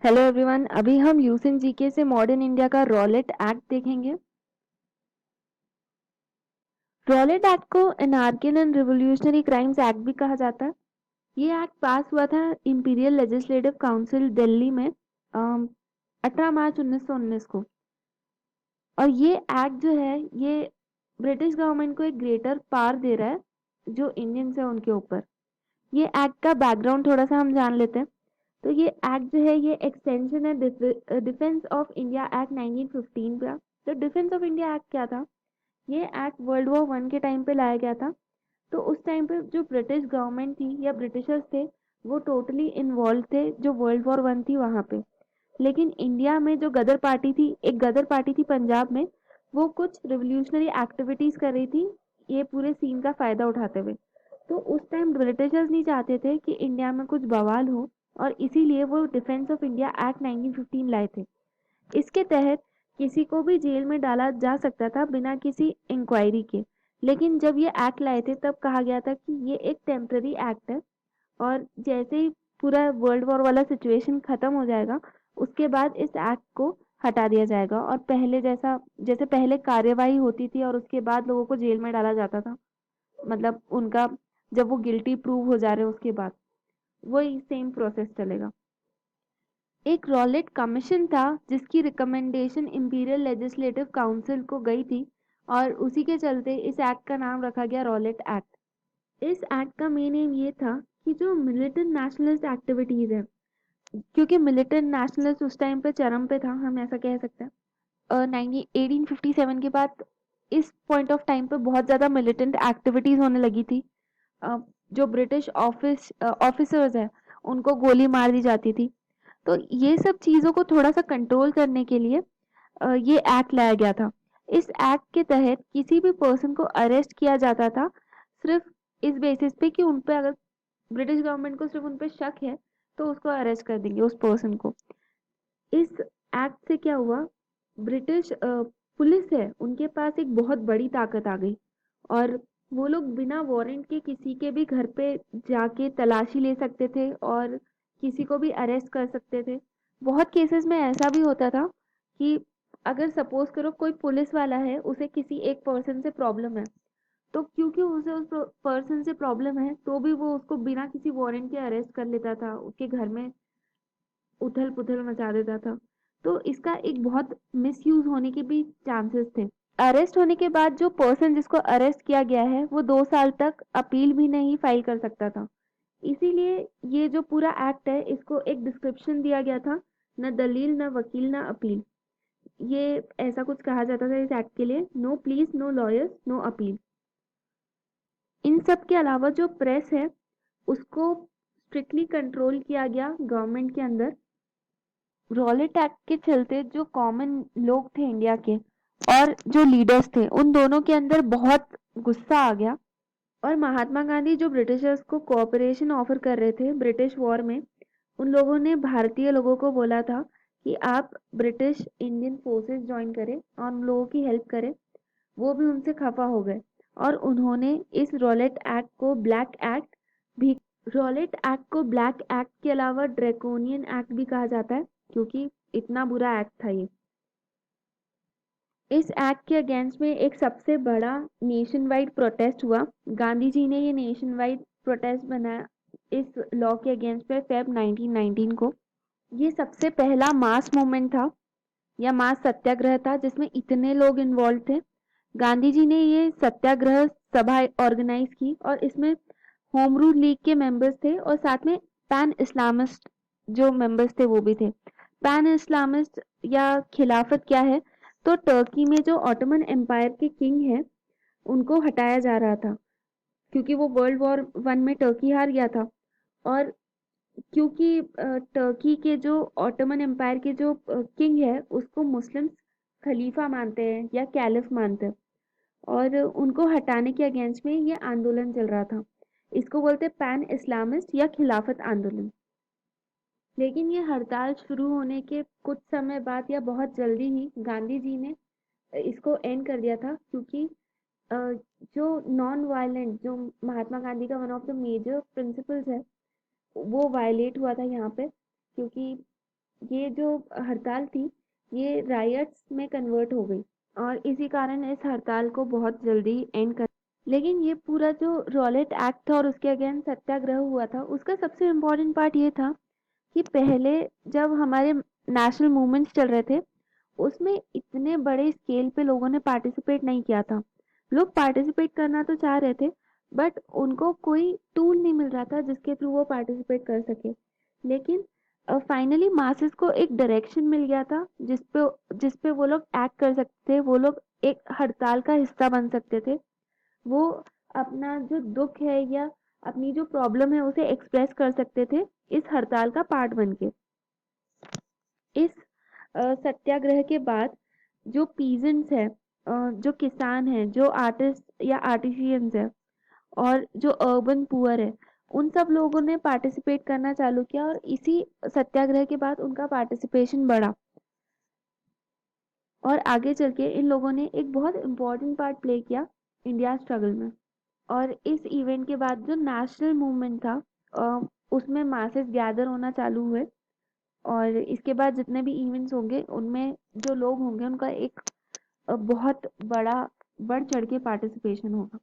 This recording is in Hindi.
हेलो एवरीवन, अभी हम यूसिन जीके से मॉडर्न इंडिया का रॉलेट एक्ट देखेंगे। रॉलेट एक्ट को एनार्कियन एंड रिवोल्यूशनरी क्राइम्स एक्ट भी कहा जाता है। ये एक्ट पास हुआ था इंपीरियल लेजिस्लेटिव काउंसिल दिल्ली में 18 मार्च 1919 को। और ये एक्ट जो है ये ब्रिटिश गवर्नमेंट को एक ग्रेटर पावर दे रहा है जो इंडियंस है उनके ऊपर। ये एक्ट का बैकग्राउंड थोड़ा सा हम जान लेते हैं। तो ये एक्ट जो है ये एक्सटेंशन है डिफेंस ऑफ इंडिया एक्ट 1915 का। तो डिफेंस ऑफ इंडिया एक्ट क्या था? ये एक्ट वर्ल्ड वॉर वन के टाइम पे लाया गया था। तो उस टाइम पे जो ब्रिटिश गवर्नमेंट थी या ब्रिटिशर्स थे वो टोटली इन्वॉल्व थे जो वर्ल्ड वॉर वन थी वहां पे। लेकिन इंडिया में जो गदर पार्टी थी, एक गदर पार्टी थी पंजाब में, वो कुछ रिवोल्यूशनरी एक्टिविटीज कर रही थी ये पूरे सीन का फायदा उठाते हुए। तो उस टाइम ब्रिटिशर्स नहीं चाहते थे कि इंडिया में कुछ बवाल हो, और इसीलिए वो डिफेंस ऑफ इंडिया एक्ट 1915 लाए थे। इसके तहत किसी को भी जेल में डाला जा सकता था बिना किसी इंक्वायरी के। लेकिन जब ये एक्ट लाए थे तब कहा गया था कि ये एक टेम्पररी एक्ट है, और जैसे ही पूरा वर्ल्ड वॉर वाला सिचुएशन खत्म हो जाएगा उसके बाद इस एक्ट को हटा दिया जाएगा, और पहले जैसा जैसे पहले कार्यवाही होती थी और उसके बाद लोगों को जेल में डाला जाता था, मतलब उनका जब वो गिल्टी प्रूव हो जा रहे हैं उसके बाद वही सेम प्रोसेस चलेगा। एक रॉलेट कमीशन था जिसकी रिकमेंडेशन इंपीरियल लेजिस्लेटिव काउंसिल को गई थी, और उसी के चलते इस एक्ट का नाम रखा गया रॉलेट एक्ट। इस एक्ट का मेन एम ये था कि जो मिलिटेंट नेशनलिस्ट एक्टिविटीज है, क्योंकि मिलिटेंट नेशनलिस्ट उस टाइम पे चरम पे था, हम ऐसा कह सकते हैं। 1857 के बाद इस पॉइंट ऑफ टाइम पे बहुत ज्यादा मिलिटेंट एक्टिविटीज होने लगी थी। अ, जो ब्रिटिश ऑफिसर्स है उनको गोली मार दी जाती थी। तो ये सब चीजों को थोड़ा सा कंट्रोल करने के लिए ये एक्ट लाया गया था। इस एक्ट के तहत किसी भी पर्सन को अरेस्ट किया जाता था सिर्फ इस बेसिस पे कि उन पे अगर ब्रिटिश गवर्नमेंट को सिर्फ उन पे शक है तो उसको अरेस्ट कर देंगे उस पर्सन को। इस एक्ट से क्या हुआ, ब्रिटिश पुलिस है उनके पास एक बहुत बड़ी ताकत आ गई, और वो लोग बिना वारंट के किसी के भी घर पे जाके तलाशी ले सकते थे और किसी को भी अरेस्ट कर सकते थे। बहुत केसेस में ऐसा भी होता था कि अगर सपोज करो कोई पुलिस वाला है उसे किसी एक पर्सन से प्रॉब्लम है, तो क्योंकि उसे उस पर्सन से प्रॉब्लम है तो भी वो उसको बिना किसी वारंट के अरेस्ट कर लेता था, उसके घर में उथल पुथल मचा देता था। तो इसका एक बहुत मिसयूज होने के भी चांसेस थे। अरेस्ट होने के बाद जो पर्सन जिसको अरेस्ट किया गया है वो 2 साल तक अपील भी नहीं फाइल कर सकता था। इसीलिए ये जो पूरा एक्ट है इसको एक डिस्क्रिप्शन दिया गया था, न दलील न वकील न अपील। ये ऐसा कुछ कहा जाता था इस एक्ट के लिए, no please no lawyers no appeal. इन सब के अलावा जो प्रेस है उसको स्ट्रिक्टली कंट्रोल किया गया गवर्नमेंट के अंदर। रॉलेट एक्ट के चलते जो कॉमन लोग थे इंडिया के और जो लीडर्स थे उन दोनों के अंदर बहुत गुस्सा आ गया, और महात्मा गांधी जो ब्रिटिशर्स को कोऑपरेशन ऑफर कर रहे थे ब्रिटिश वॉर में, उन लोगों ने भारतीय लोगों को बोला था कि आप ब्रिटिश इंडियन फोर्सेस ज्वाइन करें और उन लोगों की हेल्प करें। वो भी उनसे खफा हो गए, और उन्होंने इस रॉलेट एक्ट को ब्लैक एक्ट भी रॉलेट एक्ट को ब्लैक एक्ट के अलावा ड्रैकोनियन एक्ट भी कहा जाता है, क्योंकि इतना बुरा एक्ट था ये। इस एक्ट के अगेंस्ट में एक सबसे बड़ा नेशन वाइड प्रोटेस्ट हुआ। गांधी जी ने ये नेशन वाइड प्रोटेस्ट बनाया इस लॉ के अगेंस्ट में फेब 1919 को। ये सबसे पहला मास मूवमेंट था या मास सत्याग्रह था जिसमें इतने लोग इन्वॉल्व थे। गांधी जी ने ये सत्याग्रह सभा ऑर्गेनाइज की, और इसमें होम रूल लीग के मेंबर्स थे और साथ में पैन इस्लामिस्ट जो मेंबर्स थे वो भी थे। पैन इस्लामिस्ट या खिलाफत क्या है? तो टर्की में जो ऑटोमन एम्पायर के किंग है उनको हटाया जा रहा था, क्योंकि वो वर्ल्ड वॉर वन में टर्की हार गया था। और क्योंकि टर्की के जो ऑटोमन एम्पायर के जो किंग है उसको मुस्लिम्स खलीफा मानते हैं या कैलिफ मानते हैं, और उनको हटाने के अगेंस्ट में ये आंदोलन चल रहा था। इसको बोलते हैं पैन इस्लामिस्ट या खिलाफत आंदोलन। लेकिन ये हड़ताल शुरू होने के कुछ समय बाद या बहुत जल्दी ही गांधी जी ने इसको एंड कर दिया था, क्योंकि अ, जो नॉन वायलेंट जो महात्मा गांधी का one of the major principles है वो वायलेट हुआ था यहाँ पे। क्योंकि ये जो हड़ताल थी ये रायट्स में कन्वर्ट हो गई और इसी कारण इस हड़ताल को बहुत जल्दी एंड कर। लेकिन ये पूरा जो रॉलेट एक्ट था और उसके अगेंस्ट सत्याग्रह हुआ था उसका सबसे इम्पोर्टेंट पार्ट ये था कि पहले जब हमारे नेशनल मूवमेंट्स चल रहे थे उसमें इतने बड़े स्केल पे लोगों ने पार्टिसिपेट नहीं किया था। लोग पार्टिसिपेट करना तो चाह रहे थे बट उनको कोई टूल नहीं मिल रहा था जिसके थ्रू वो पार्टिसिपेट कर सके। लेकिन फाइनली मासेस को एक डायरेक्शन मिल गया था जिसपे वो लोग एक्ट कर सकते थे, वो लोग एक हड़ताल का हिस्सा बन सकते थे। वो अपना जो दुख है या अपनी जो प्रॉब्लम है उसे एक्सप्रेस कर सकते थे इस हड़ताल का पार्ट बन के। इस सत्याग्रह के बाद जो पीजेंट्स है, जो किसान है, जो आर्टिस्ट या आर्टिशियंस है और जो अर्बन पुअर है उन सब लोगों ने पार्टिसिपेट करना चालू किया और इसी सत्याग्रह के बाद उनका पार्टिसिपेशन बढ़ा और आगे चल के इन लोगों ने एक बहुत इम्पोर्टेंट पार्ट प्ले किया इंडिया स्ट्रगल में। और इस इवेंट के बाद जो नेशनल मूवमेंट था उसमें मासेस गैदर होना चालू हुए और इसके बाद जितने भी इवेंट्स होंगे उनमें जो लोग होंगे उनका एक बहुत बड़ा बढ़ चढ़ के पार्टिसिपेशन होगा।